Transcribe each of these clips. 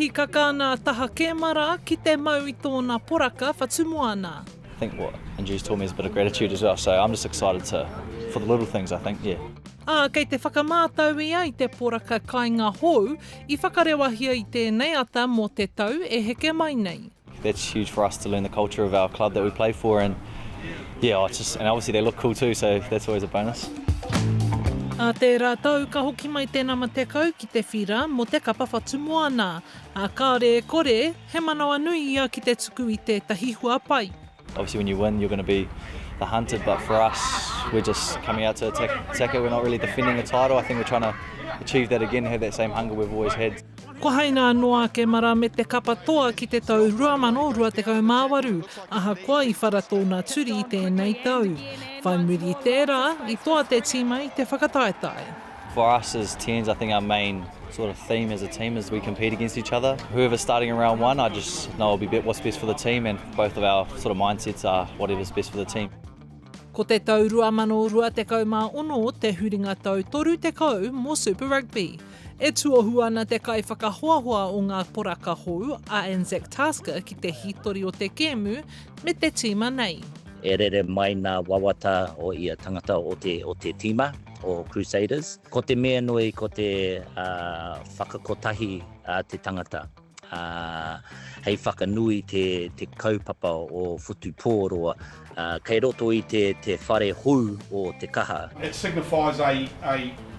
Kehi kakana Taha Kemara ki te mau I tōna poraka Whātumoana. I think what Andrew's taught me is a bit of gratitude as well, so I'm just excited for the little things, I think, yeah. Kei te whakamātau ia I te poraka kāinga hou, I whakarewahia I tēnei ata mō te tau heke mai nei. That's huge for us to learn the culture of our club that we play for, and yeah, and obviously they look cool too, so that's always a bonus. Te rātou ka hoki mai tēnā matekau ki te whira mō te kapa Whātumoana. Kāre kore, he manawa nui ia ki te tuku I te tahihua pai. Obviously when you win, you're going to be the hunted, but for us, we're just coming out to attack it. We're not really defending the title. I think we're trying to achieve that again, have that same hunger we've always had. Ko haina noa Kemara me te kapa toa ki te tau 2028, aha koa I whara tōna turi I tēnei tau. Whai muri tērā, I toa te tīma I te whakataetai. For us as 10s, I think our main sort of theme as a team is we compete against each other. Whoever's starting in round 1, I just know it'll be what's best for the team, and both of our sort of mindsets are whatever's best for the team. Ko te tau 2026 te huringa tau toru te kau mō Super Rugby. E tūohu ana te kai whakahoahoa o ngā poraka hou a Anzac Tasker ki te hītori o te kēmu me te tīma nei. E rere mai nā wawata o ia tangata o te tīma o Crusaders. Ko te mea nui ko te whakakotahi te tangata. Hei whakanui te kaupapa o whutu pōroa. Kei roto I te whare hou o te kaha. It signifies a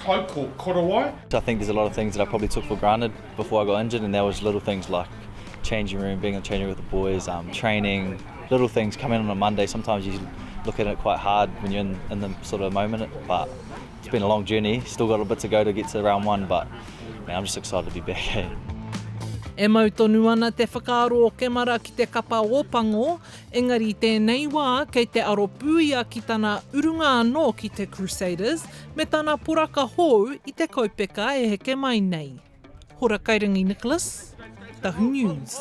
cloak called kōrero. I think there's a lot of things that I probably took for granted before I got injured, and there was little things like changing room, being in the changing room with the boys, training, little things come in on a Monday. Sometimes you look at it quite hard when you're in the sort of moment, but it's been a long journey. Still got a bit to go to get to round 1, but man, I'm just excited to be back. E mau tonu ana te whakaaro o Kemara ki te kapa ōpango, engari tēnei wā kei te aro pūia ki tana urunga anō ki te Crusaders, me tana poraka hou I te kaupeka heke mai nei. Hora Kairangi Nicholas, Tahu News.